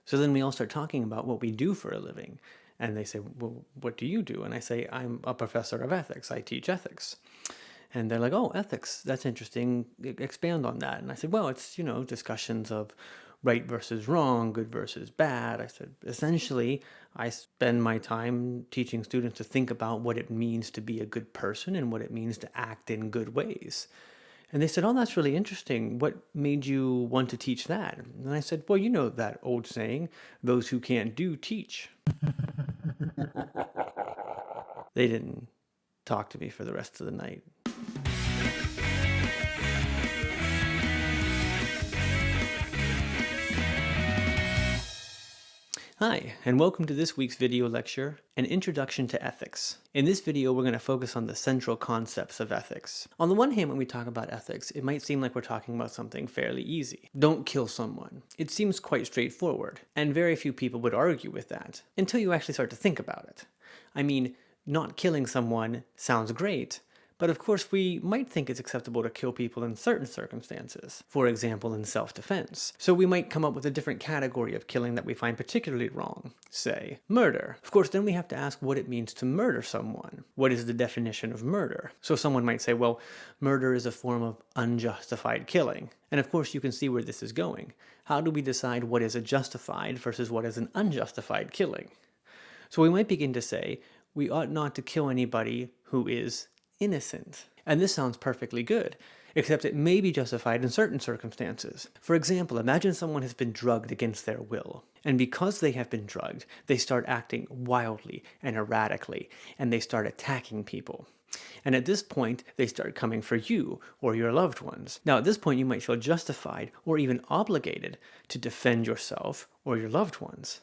So then we all start talking about what we do for a living. And they say, well, what do you do? And I say, I'm a professor of ethics. I teach ethics. And they're like, oh, ethics, that's interesting. Expand on that. And I said, well, it's, discussions of right versus wrong, good versus bad. I said, essentially, I spend my time teaching students to think about what it means to be a good person and what it means to act in good ways. And they said, oh, that's really interesting. What made you want to teach that? And I said, well, you know that old saying, those who can't do, teach. They didn't talk to me for the rest of the night. Hi, and welcome to this week's video lecture, An Introduction to Ethics. In this video, we're going to focus on the central concepts of ethics. On the one hand, when we talk about ethics, it might seem like we're talking about something fairly easy. Don't kill someone. It seems quite straightforward, and very few people would argue with that, until you actually start to think about it. I mean, not killing someone sounds great, but of course we might think it's acceptable to kill people in certain circumstances, for example in self-defense. So we might come up with a different category of killing that we find particularly wrong, say, murder. Of course then we have to ask what it means to murder someone. What is the definition of murder? So someone might say, well, murder is a form of unjustified killing. And of course you can see where this is going. How do we decide what is a justified versus what is an unjustified killing? So we might begin to say, we ought not to kill anybody who is innocent. And this sounds perfectly good, except it may be justified in certain circumstances. For example, imagine someone has been drugged against their will. And because they have been drugged, they start acting wildly and erratically, and they start attacking people. And at this point, they start coming for you or your loved ones. Now, at this point, you might feel justified or even obligated to defend yourself or your loved ones.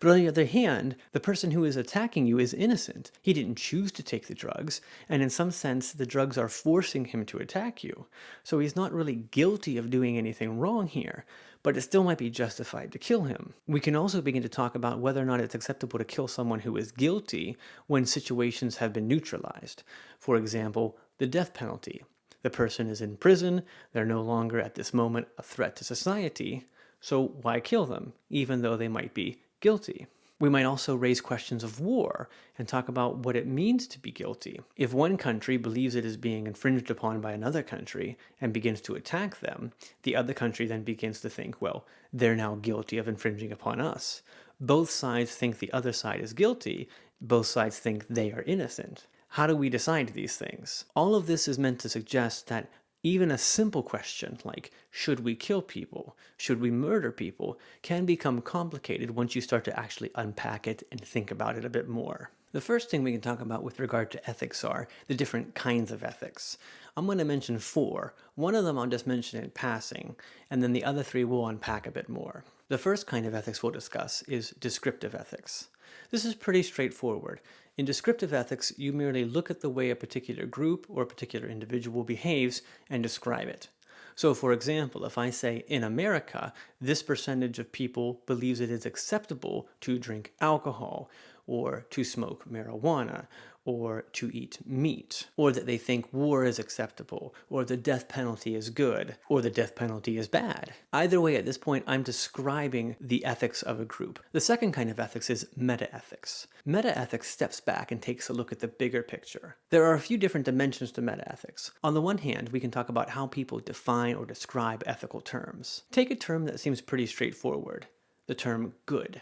But on the other hand, the person who is attacking you is innocent. He didn't choose to take the drugs, and in some sense, the drugs are forcing him to attack you. So he's not really guilty of doing anything wrong here, but it still might be justified to kill him. We can also begin to talk about whether or not it's acceptable to kill someone who is guilty when situations have been neutralized. For example, the death penalty. The person is in prison, they're no longer at this moment a threat to society, so why kill them, even though they might be guilty? We might also raise questions of war and talk about what it means to be guilty. If one country believes it is being infringed upon by another country and begins to attack them, the other country then begins to think, well, they're now guilty of infringing upon us. Both sides think the other side is guilty. Both sides think they are innocent. How do we decide these things? All of this is meant to suggest that even a simple question like, should we kill people? Should we murder people? Can become complicated once you start to actually unpack it and think about it a bit more. The first thing we can talk about with regard to ethics are the different kinds of ethics. I'm going to mention 4. One of them I'll just mention in passing, and then the other 3 we'll unpack a bit more. The first kind of ethics we'll discuss is descriptive ethics. This is pretty straightforward. In descriptive ethics, you merely look at the way a particular group or a particular individual behaves and describe it. So for example, if I say, in America, this percentage of people believes it is acceptable to drink alcohol, or to smoke marijuana, or to eat meat, or that they think war is acceptable, or the death penalty is good, or the death penalty is bad. Either way, at this point, I'm describing the ethics of a group. The second kind of ethics is meta-ethics. Meta-ethics steps back and takes a look at the bigger picture. There are a few different dimensions to meta-ethics. On the one hand, we can talk about how people define or describe ethical terms. Take a term that seems pretty straightforward, the term good.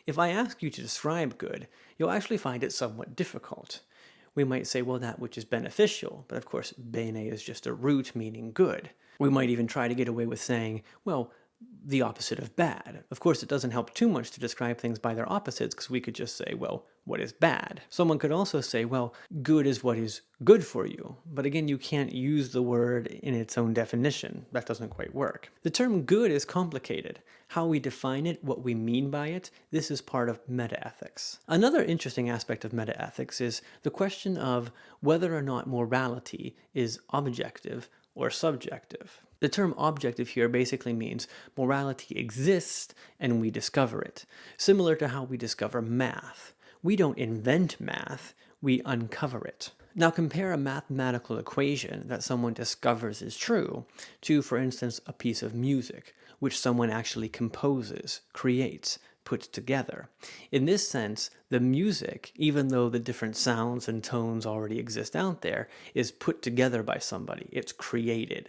If I ask you to describe good, you'll actually find it somewhat difficult. We might say, well, that which is beneficial, but of course, bene is just a root meaning good. We might even try to get away with saying, well, the opposite of bad. Of course, it doesn't help too much to describe things by their opposites, because we could just say, well, what is bad? Someone could also say, well, good is what is good for you. But again, you can't use the word in its own definition. That doesn't quite work. The term good is complicated. How we define it, what we mean by it, this is part of meta-ethics. Another interesting aspect of meta-ethics is the question of whether or not morality is objective or subjective. The term objective here basically means morality exists and we discover it, similar to how we discover math. We don't invent math, we uncover it. Now compare a mathematical equation that someone discovers is true to, for instance, a piece of music. which someone actually composes, creates, puts together. In this sense, the music, even though the different sounds and tones already exist out there, is put together by somebody. It's created.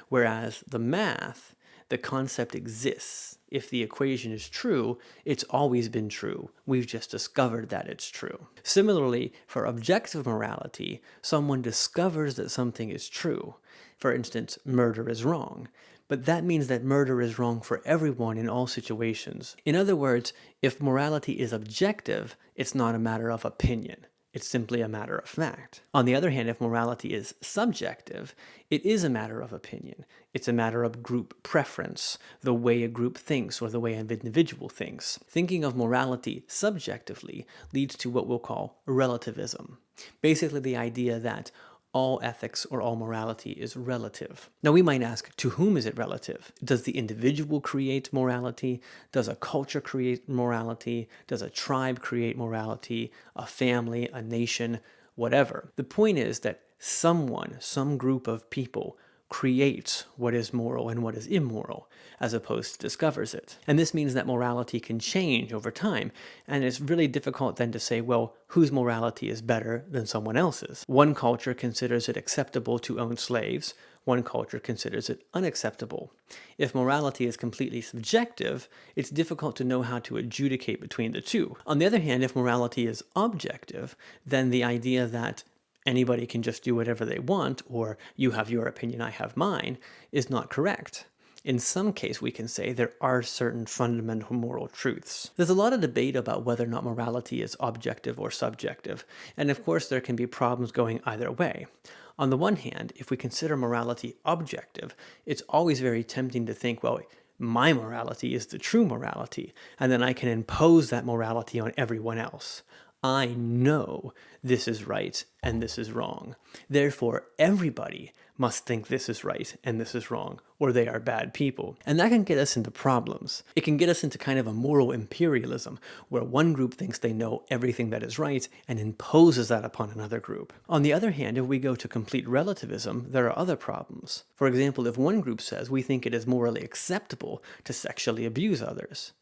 Whereas the math, the concept exists. If the equation is true, it's always been true. We've just discovered that it's true. Similarly, for objective morality, someone discovers that something is true. For instance, murder is wrong. But that means that murder is wrong for everyone in all situations. In other words, if morality is objective, it's not a matter of opinion. It's simply a matter of fact. On the other hand, if morality is subjective, it is a matter of opinion. It's a matter of group preference, the way a group thinks or the way an individual thinks. Thinking of morality subjectively leads to what we'll call relativism. Basically the idea that all ethics or all morality is relative. Now we might ask, to whom is it relative? Does the individual create morality? Does a culture create morality? Does a tribe create morality? A family, a nation, whatever. The point is that someone, some group of people creates what is moral and what is immoral, as opposed to discovers it. And this means that morality can change over time, and it's really difficult then to say, well, whose morality is better than someone else's? One culture considers it acceptable to own slaves, one culture considers it unacceptable. If morality is completely subjective, it's difficult to know how to adjudicate between the two. On the other hand, if morality is objective, then the idea that anybody can just do whatever they want, or you have your opinion, I have mine, is not correct. In some case, we can say there are certain fundamental moral truths. There's a lot of debate about whether or not morality is objective or subjective, and of course there can be problems going either way. On the one hand, if we consider morality objective, it's always very tempting to think, well, my morality is the true morality, and then I can impose that morality on everyone else. I know this is right and this is wrong. Therefore, everybody must think this is right and this is wrong, or they are bad people. And that can get us into problems. It can get us into kind of a moral imperialism, where one group thinks they know everything that is right and imposes that upon another group. On the other hand, if we go to complete relativism, there are other problems. For example, if one group says we think it is morally acceptable to sexually abuse others,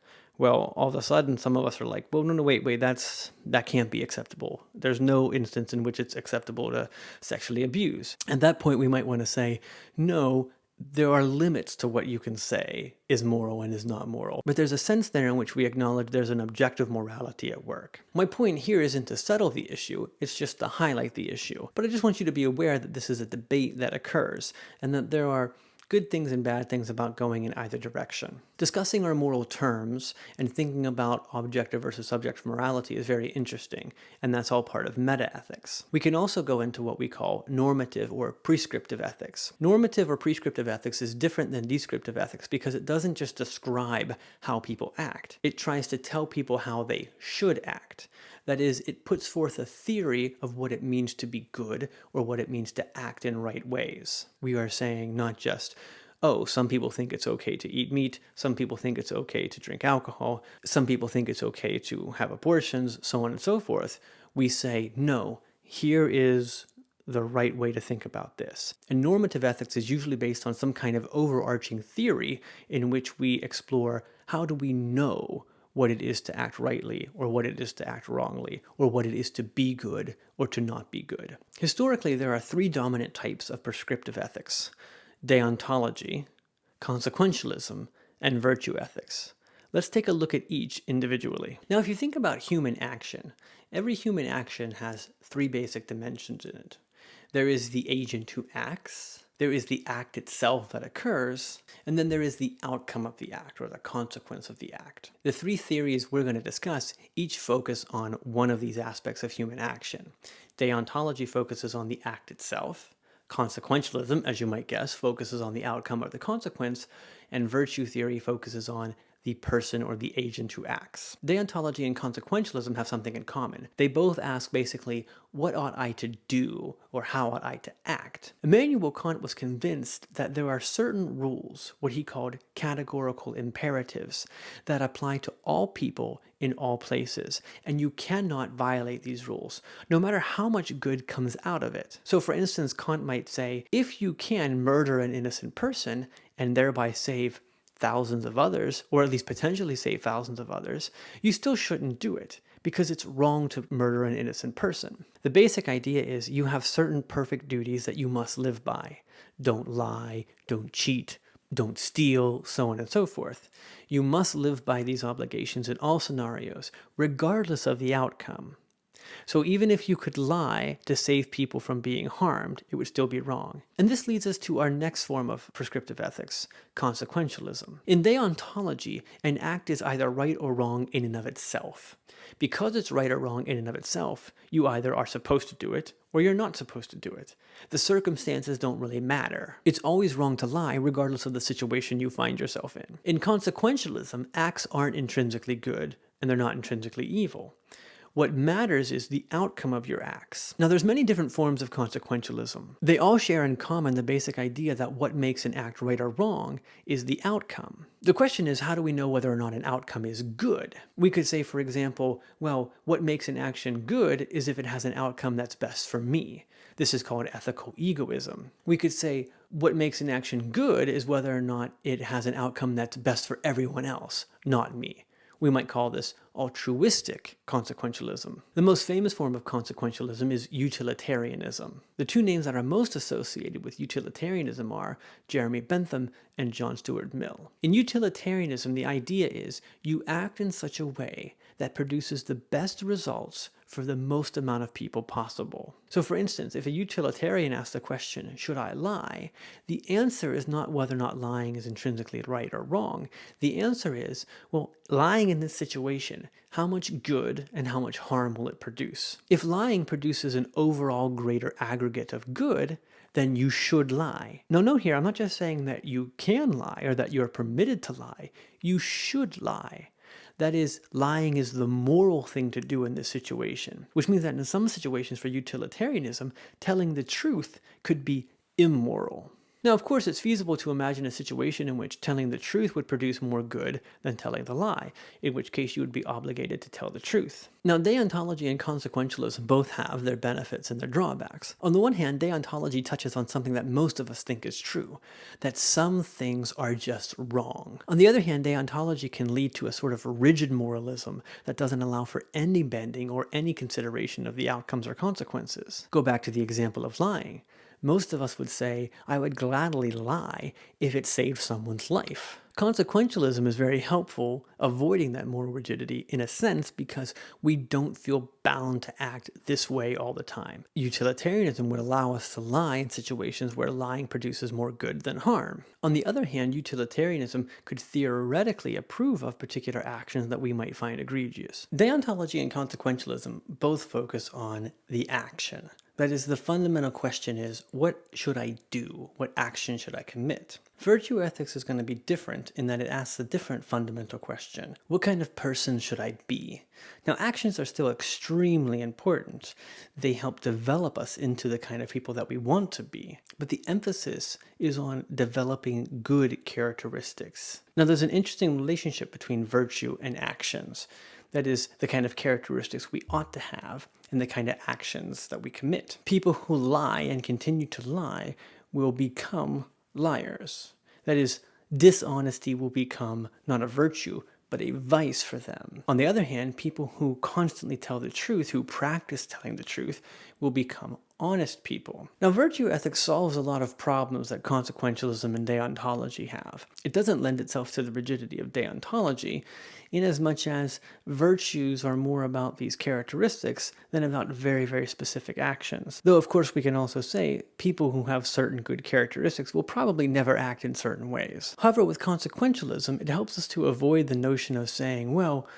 well, all of a sudden, some of us are like, well, no, wait, that can't be acceptable. There's no instance in which it's acceptable to sexually abuse. At that point, we might want to say, no, there are limits to what you can say is moral and is not moral. But there's a sense there in which we acknowledge there's an objective morality at work. My point here isn't to settle the issue, it's just to highlight the issue. But I just want you to be aware that this is a debate that occurs, and that there are good things and bad things about going in either direction. Discussing our moral terms and thinking about objective versus subjective morality is very interesting, and that's all part of meta-ethics. We can also go into what we call normative or prescriptive ethics. Normative or prescriptive ethics is different than descriptive ethics because it doesn't just describe how people act. It tries to tell people how they should act. That is, it puts forth a theory of what it means to be good or what it means to act in right ways. We are saying not just, oh, some people think it's okay to eat meat, some people think it's okay to drink alcohol, some people think it's okay to have abortions, so on and so forth. We say, no, here is the right way to think about this. And normative ethics is usually based on some kind of overarching theory in which we explore how do we know what it is to act rightly, or what it is to act wrongly, or what it is to be good or to not be good. Historically, there are three dominant types of prescriptive ethics: deontology, consequentialism, and virtue ethics. Let's take a look at each individually. Now, if you think about human action, every human action has three basic dimensions in it. There is the agent who acts, there is the act itself that occurs, and then there is the outcome of the act, or the consequence of the act. The three theories we're going to discuss each focus on one of these aspects of human action. Deontology focuses on the act itself. Consequentialism, as you might guess, focuses on the outcome or the consequence, and virtue theory focuses on the person or the agent who acts. Deontology and consequentialism have something in common. They both ask basically, what ought I to do, or how ought I to act? Immanuel Kant was convinced that there are certain rules, what he called categorical imperatives, that apply to all people in all places, and you cannot violate these rules, no matter how much good comes out of it. So for instance, Kant might say, if you can murder an innocent person and thereby save thousands of others, or at least potentially save thousands of others, you still shouldn't do it because it's wrong to murder an innocent person. The basic idea is you have certain perfect duties that you must live by. Don't lie, don't cheat, don't steal, so on and so forth. You must live by these obligations in all scenarios, regardless of the outcome. So even if you could lie to save people from being harmed, it would still be wrong. And this leads us to our next form of prescriptive ethics, consequentialism. In deontology, an act is either right or wrong in and of itself. Because it's right or wrong in and of itself, you either are supposed to do it or you're not supposed to do it. The circumstances don't really matter. It's always wrong to lie regardless of the situation you find yourself in. In consequentialism, acts aren't intrinsically good and they're not intrinsically evil. What matters is the outcome of your acts. Now, there's many different forms of consequentialism. They all share in common the basic idea that what makes an act right or wrong is the outcome. The question is, how do we know whether or not an outcome is good? We could say, for example, well, what makes an action good is if it has an outcome that's best for me. This is called ethical egoism. We could say, what makes an action good is whether or not it has an outcome that's best for everyone else, not me. We might call this altruistic consequentialism. The most famous form of consequentialism is utilitarianism. The two names that are most associated with utilitarianism are Jeremy Bentham and John Stuart Mill. In utilitarianism, the idea is you act in such a way that produces the best results for the most amount of people possible. So for instance, if a utilitarian asks the question, should I lie? The answer is not whether or not lying is intrinsically right or wrong. The answer is, well, lying in this situation, how much good and how much harm will it produce? If lying produces an overall greater aggregate of good, then you should lie. Now note here, I'm not just saying that you can lie or that you're permitted to lie. You should lie. That is, lying is the moral thing to do in this situation, which means that in some situations for utilitarianism, telling the truth could be immoral. Now, of course, it's feasible to imagine a situation in which telling the truth would produce more good than telling the lie, in which case you would be obligated to tell the truth. Now, deontology and consequentialism both have their benefits and their drawbacks. On the one hand, deontology touches on something that most of us think is true, that some things are just wrong. On the other hand, deontology can lead to a sort of rigid moralism that doesn't allow for any bending or any consideration of the outcomes or consequences. Go back to the example of lying. Most of us would say, I would gladly lie if it saved someone's life. Consequentialism is very helpful, avoiding that moral rigidity in a sense because we don't feel bound to act this way all the time. Utilitarianism would allow us to lie in situations where lying produces more good than harm. On the other hand, utilitarianism could theoretically approve of particular actions that we might find egregious. Deontology and consequentialism both focus on the action. That is, the fundamental question is, what should I do? What action should I commit? Virtue ethics is going to be different in that it asks a different fundamental question. What kind of person should I be? Now, actions are still extremely important. They help develop us into the kind of people that we want to be. But the emphasis is on developing good characteristics. Now, there's an interesting relationship between virtue and actions. That is, the kind of characteristics we ought to have and the kind of actions that we commit. People who lie and continue to lie will become liars. That is, dishonesty will become not a virtue, but a vice for them. On the other hand, people who constantly tell the truth, who practice telling the truth, will become honest people. Now, virtue ethics solves a lot of problems that consequentialism and deontology have. It doesn't lend itself to the rigidity of deontology, in as much as virtues are more about these characteristics than about very, very specific actions. Though, of course, we can also say people who have certain good characteristics will probably never act in certain ways. However, with consequentialism, it helps us to avoid the notion of saying, well,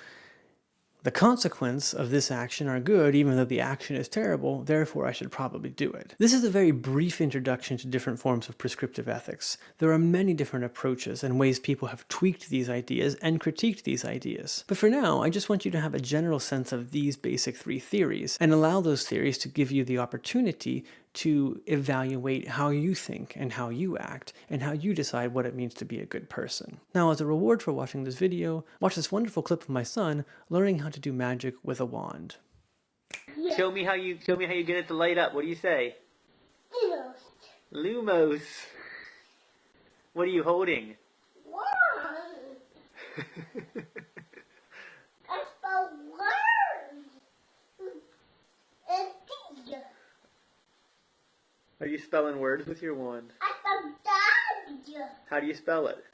the consequence of this action are good, even though the action is terrible, therefore I should probably do it. This is a very brief introduction to different forms of prescriptive ethics. There are many different approaches and ways people have tweaked these ideas and critiqued these ideas. But for now, I just want you to have a general sense of these basic three theories and allow those theories to give you the opportunity to evaluate how you think and how you act and how you decide what it means to be a good person. Now, as a reward for watching this video, watch this wonderful clip of my son learning how to do magic with a wand. Yeah. Show me how you get it to light up. What do you say? Lumos. Lumos. What are you holding? Wand. I spell words. And D. Are you spelling words with your wand? I spell dog. How do you spell it?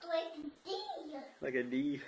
Like D. Like a D.